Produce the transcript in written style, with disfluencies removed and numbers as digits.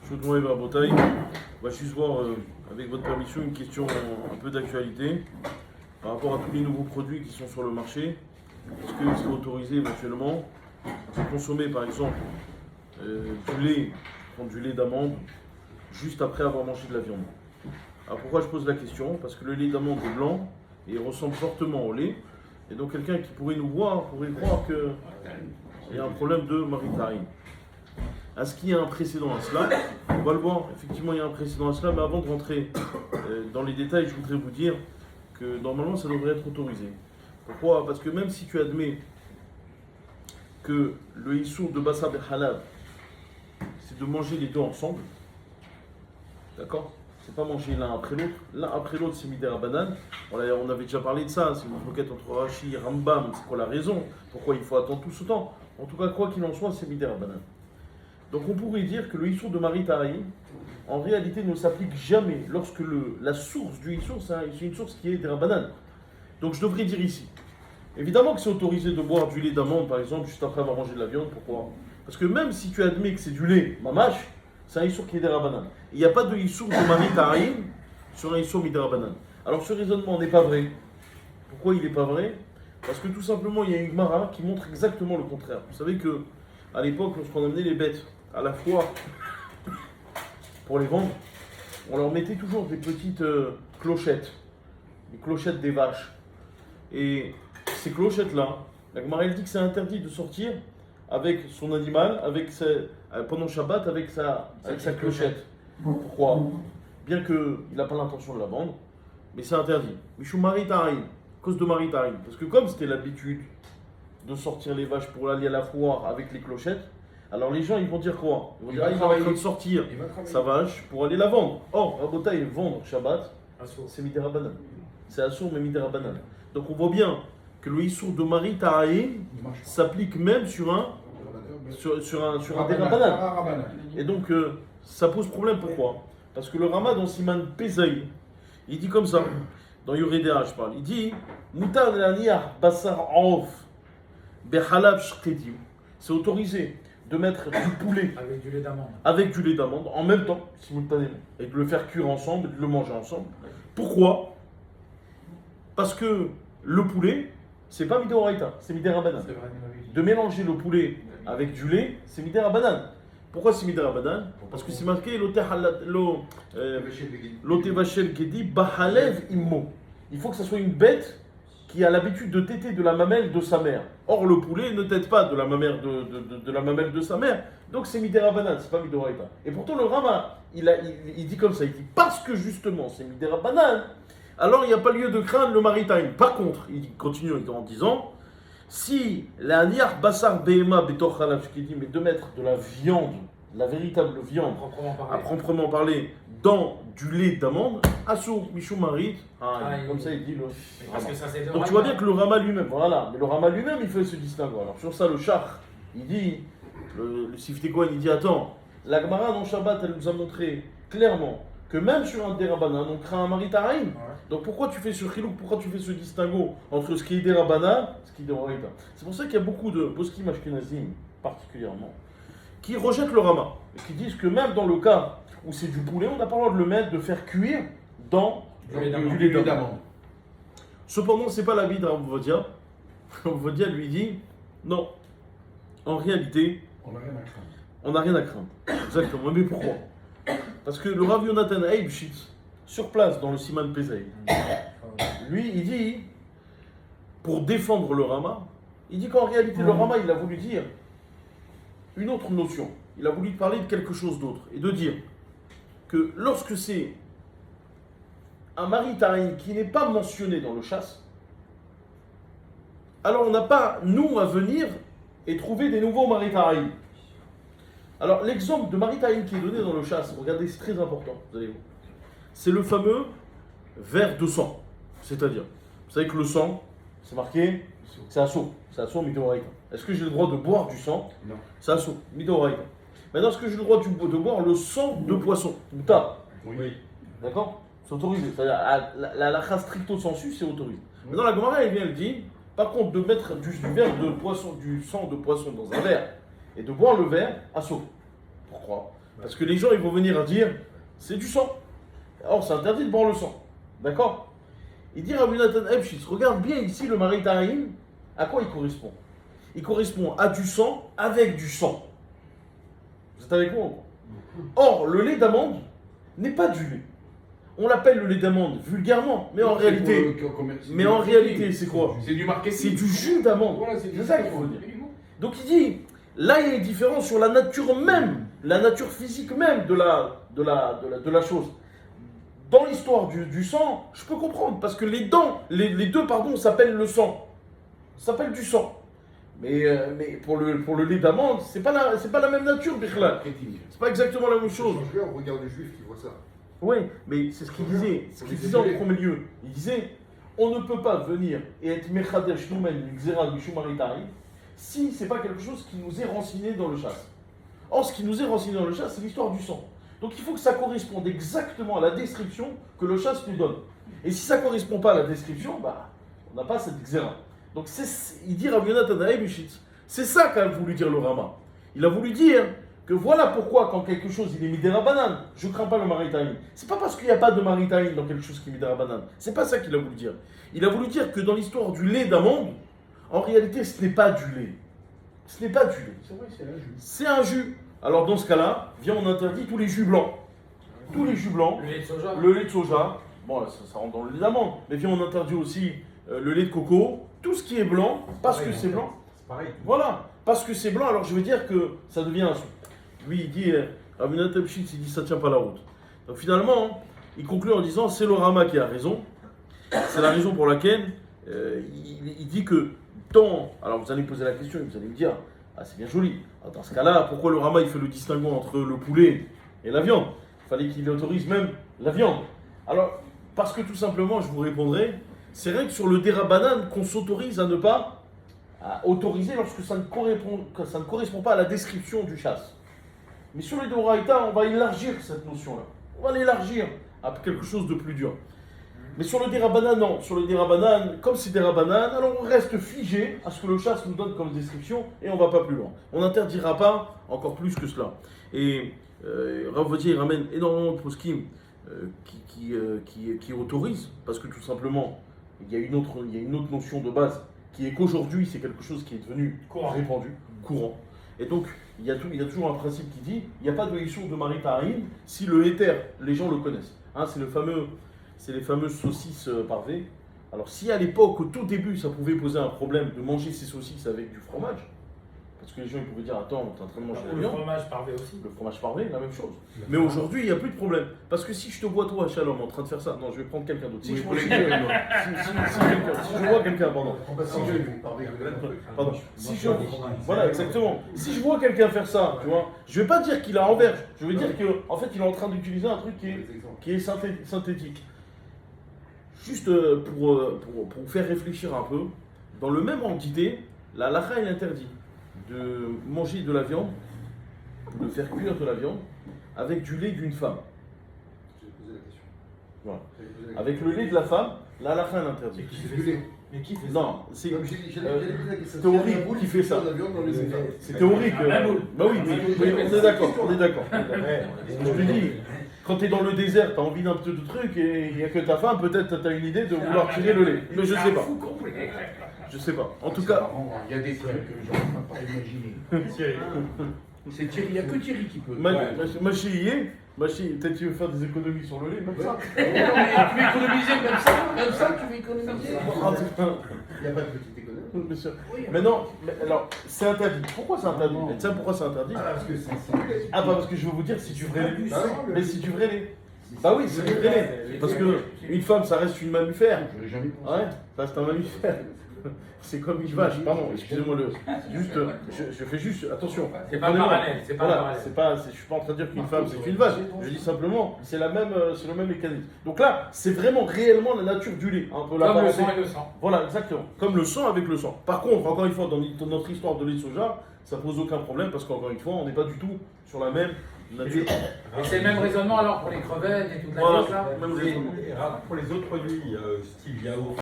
Chaudement et Barbotaï. On va juste voir, avec votre permission, une question un peu d'actualité par rapport à tous les nouveaux produits qui sont sur le marché. Est-ce qu'ils sont autorisés éventuellement à consommer par exemple du lait, prendre du lait d'amande, juste après avoir mangé de la viande? Alors pourquoi je pose la question? Parce que le lait d'amande est blanc et il ressemble fortement au lait. Et donc quelqu'un qui pourrait nous voir pourrait croire qu'il y a un problème de maritarine. Est-ce qu'il y a un précédent à cela? On va le voir, effectivement il y a un précédent à cela, mais avant de rentrer dans les détails, je voudrais vous dire que normalement ça devrait être autorisé. Pourquoi? Parce que même si tu admets que le issour de Bassar de Halab, c'est de manger les deux ensemble, d'accord? C'est pas manger l'un après l'autre. L'un après l'autre, c'est Midera Banane. On avait déjà parlé de ça, c'est une requête entre Rashi et Rambam. C'est quoi la raison? Pourquoi il faut attendre tout ce temps? En tout cas, quoi qu'il en soit, c'est Midera Banane. Donc on pourrait dire que le issour de Maritari, en réalité, ne s'applique jamais lorsque la source du issour, c'est une source qui est des Banane. Donc je devrais dire ici. Évidemment que c'est autorisé de boire du lait d'amande, par exemple, juste après avoir mangé de la viande. Pourquoi? Parce que même si tu admets que c'est du lait, mamache, c'est un issour qui est des Rabbanan. Il n'y a pas de issour de Maritari sur un issour midera Rabbanan. Alors ce raisonnement n'est pas vrai. Pourquoi il n'est pas vrai? Parce que tout simplement, il y a une Gemara qui montre exactement le contraire. Vous savez que à l'époque, lorsqu'on amenait les bêtes à la foire pour les vendre, on leur mettait toujours des petites clochettes, les clochettes des vaches. Et ces clochettes-là, la Gemara elle dit que c'est interdit de sortir avec son animal, pendant Shabbat, avec sa clochette. Pourquoi? Bien qu'il n'a pas l'intention de la vendre, mais c'est interdit. Michou Maritari, cause de Maritari. Parce que comme c'était l'habitude de sortir les vaches pour aller à la foire avec les clochettes, alors les gens ils vont dire quoi? Ils vont dire, il va en train de sortir sa vache pour aller la vendre. Or, Rabotaï, vendre Shabbat, c'est Midera Banane. C'est Assour, mais Midera Banane. Donc on voit bien que le issour de Maritari s'applique même sur un Dera Banane. Et donc ça pose problème. Pourquoi? Parce que le Rama dans Siman Pesaï, il dit comme ça, dans Yoredea je parle, il dit Mutar l'aniyah basar off behalab shkedim. C'est autorisé de mettre du poulet avec du lait d'amande en même temps, simultanément, et de le faire cuire ensemble et de le manger ensemble. Pourquoi? Parce que le poulet, c'est pas Midoraita, c'est Midera Banane. De mélanger le poulet avec du lait, c'est Midera Banane. Pourquoi c'est Midera Banane? Parce que c'est marqué Lotevachel Gedi Bahalev Immo. Il faut que ce soit une bête qui a l'habitude de téter de la mamelle de sa mère. Or, le poulet ne tète pas de la mamelle de la mamelle de sa mère. Donc c'est Midera Banane, c'est pas Midoraita. Et pourtant, le Rama, il dit comme ça, il dit parce que justement c'est Midera Banane, alors il n'y a pas lieu de craindre le maritime. Par contre, il continue en disant, si la niar basar behema betor halav shkedim, mais de mettre de la viande, la véritable viande, à proprement parler, dans du lait d'amande, assour michou marit, comme ça il dit le Rama. Donc tu vois bien que le Rama lui-même, voilà, mais le Rama lui-même il fait ce distinguo. Alors sur ça le Chach, il dit, le Sifte Kohen, il dit attends, la Gemara dans Shabbat elle nous a montré clairement que même sur un Dera Banane, on craint un Maritari. Donc pourquoi tu fais ce chilouk, pourquoi tu fais ce distinguo entre ce qui est Dera Banane et ce qui est Dera Banane? C'est pour ça qu'il y a beaucoup de poskim ashkenazim, particulièrement, qui rejettent le Rama et qui disent que même dans le cas où c'est du poulet, on n'a pas le droit de le mettre, de faire cuire dans du lait d'amande. Cependant, ce n'est pas l'avis d'Rav Vodia. Rav Vodia lui dit non, en réalité, on n'a rien à craindre. Exactement. Mais pourquoi? Parce que le Rav Yonatan Eibshitz, sur place dans le Siman Pesaï, lui il dit, pour défendre le Rama, il dit qu'en réalité le Rama il a voulu dire une autre notion. Il a voulu parler de quelque chose d'autre et de dire que lorsque c'est un maritime qui n'est pas mentionné dans le chasse, alors on n'a pas, nous, à venir et trouver des nouveaux maritaïm. Alors l'exemple de maritime qui est donné dans le chasse, regardez, c'est très important, vous allez voir. C'est le fameux verre de sang. C'est-à-dire, vous savez que le sang, c'est marqué, c'est assaut midoraïta. Est-ce que j'ai le droit de boire du sang? Non. C'est assaut midoraïta. Maintenant, est-ce que j'ai le droit de boire le sang de poisson? Mouta. Oui. D'accord? C'est autorisé. C'est-à-dire, la race stricto sensu, c'est autorisé. Maintenant, la Gemara, elle vient, elle dit, par contre, de mettre du verre de poisson, du sang de poisson dans un verre et de boire le verre, assaut. Pourquoi? Parce que les gens ils vont venir à dire c'est du sang. Or c'est interdit de boire le sang. D'accord? Il dit Rabbi Nathan Epshitz, regarde bien ici le Maritaïm, à quoi il correspond? Il correspond à du sang avec du sang. Vous êtes avec moi ou quoi? Or, le lait d'amande n'est pas du lait. On l'appelle le lait d'amande vulgairement, mais en réalité, c'est quoi? C'est du marketing. C'est du jus d'amande. Voilà, c'est ça qu'il faut dire. Donc il dit, là il y a une différence sur la nature même, la nature physique même de la chose. Dans l'histoire du sang, je peux comprendre, parce que les deux s'appellent le sang. Ça s'appelle du sang. Mais pour le lait d'amande, c'est pas la même nature, Bichla. C'est pas exactement la même chose. On regarde les juifs qui voient ça. Oui, mais c'est ce qu'il disait. Ce qu'il disait en premier lieu. Il disait, on ne peut pas venir et être mechadesh nous-mêmes, xéral, mishum maritari, si c'est pas quelque chose qui nous est renseigné dans le chasse. Or, ce qui nous est renseigné dans le chasse, c'est l'histoire du sang. Donc il faut que ça corresponde exactement à la description que le chasse nous donne. Et si ça ne correspond pas à la description, bah, on n'a pas cette xéra. Donc il dit Rabbi Yonatan Haïbishitz, c'est ça qu'a voulu dire le Rama. Il a voulu dire que voilà pourquoi quand quelque chose il est midera banane, je ne crains pas le maritaïm. C'est pas parce qu'il n'y a pas de maritaïm dans quelque chose qui est midera banane. C'est pas ça qu'il a voulu dire. Il a voulu dire que dans l'histoire du lait d'amande, en réalité ce n'est pas du lait. Ce n'est pas du lait. C'est vrai, c'est un jus. C'est un jus. Alors dans ce cas-là, viens on interdit tous les jus blancs. Tous les jus blancs. Le lait de soja. Le lait de soja. Bon là, ça rentre dans le lait d'amande. Mais viens on interdit aussi le lait de coco. Tout ce qui est blanc, parce que c'est blanc. C'est pareil. Voilà. Parce que c'est blanc, alors je veux dire que ça devient un son. Lui il dit, Rabbi Nathan Epshitz, il dit ça tient pas la route. Donc finalement, il conclut en disant c'est le Rama qui a raison. C'est la raison pour laquelle il dit que alors vous allez me poser la question, vous allez me dire, ah c'est bien joli. Alors, dans ce cas-là, pourquoi le Rama il fait le distinguo entre le poulet et la viande? Il fallait qu'il autorise même la viande. Alors, parce que tout simplement, je vous répondrai, c'est vrai que sur le Derabanan, qu'on s'autorise à ne pas autoriser lorsque ça ne correspond pas à la description du chasse. Mais sur les Doraïta, on va élargir cette notion-là. On va l'élargir à quelque chose de plus dur. Mais sur le Derabanan, non. Sur le Derabanan, comme c'est Derabanan, alors on reste figé à ce que le chasse nous donne comme description et on ne va pas plus loin. On n'interdira pas encore plus que cela. Et Rav Vadia, il ramène énormément de poskim qui autorisent, parce que tout simplement, il y a une autre notion de base qui est qu'aujourd'hui, c'est quelque chose qui est devenu répandu, courant. Et donc, il y a toujours un principe qui dit il n'y a pas de issue de maritaïm si le éther, les gens le connaissent. Hein, c'est les fameuses saucisses parvées. Alors, si à l'époque, au tout début, ça pouvait poser un problème de manger ces saucisses avec du fromage, parce que les gens ils pouvaient dire attends, t'es en train de manger la viande. Le fromage parvé aussi. Le fromage parvé, la même chose. Mais aujourd'hui, il n'y a plus de problème. Parce que si je te vois, toi, Shalom, en train de faire ça, non, je vais prendre quelqu'un d'autre. Si, je vois quelqu'un, pardon. Voilà, exactement. Si je vois quelqu'un faire ça, tu vois, je vais pas dire qu'il a en verge. Je vais dire qu'en fait, il est en train d'utiliser un truc qui est synthétique. Juste pour vous faire réfléchir un peu, dans le même entité, la halakha est interdit de manger de la viande, de faire cuire de la viande avec du lait d'une femme. J'ai posé la question. Voilà. Avec le lait de la femme, la halakha est interdite. Mais qui fait ça? Non, c'est C'est théorique qui fait ça. C'est théorique. Bah oui, mais on est d'accord. Je te dis, quand tu es dans le désert, tu as envie d'un petit truc et il n'y a que ta femme, peut-être tu as une idée de vouloir tirer le lait. Mais je sais pas. Je sais pas. En tout cas. Il y a des trucs que je ne peux pas imaginer. C'est Thierry, il n'y a que Thierry qui peut. Ma chérie, peut-être tu veux faire des économies sur le lait, même ça. Tu veux économiser même ça, tu veux économiser. Il n'y a pas de petite économie. Bien sûr. Mais non, alors c'est interdit. Pourquoi c'est interdit? Et ça, pourquoi c'est interdit? Parce que c'est Ah, bah parce que je vais vous dire, c'est du vrai lait. Mais c'est du vrai lait. Bah oui, c'est du vrai lait. Parce que une femme, ça reste une mammifère. Je jamais pensé. Ouais, ça reste un mammifère. C'est comme une vache, pardon, excusez-moi juste, je fais juste, attention. C'est pas parallèle, c'est pas parallèle. Je suis pas en train de dire qu'une femme c'est une vache, je dis simplement, c'est le même mécanisme. Donc là, c'est vraiment réellement la nature du lait. Un peu comme le sang et le sang. Voilà, exactement, comme le sang avec le sang. Par contre, encore une fois, dans notre histoire de lait de soja, ça pose aucun problème parce qu'encore une fois, on n'est pas du tout sur la même nature. Et c'est le même raisonnement alors pour les crevettes et toute la Voilà, chose là. même raisonnement. Pour les autres produits, style yaourt,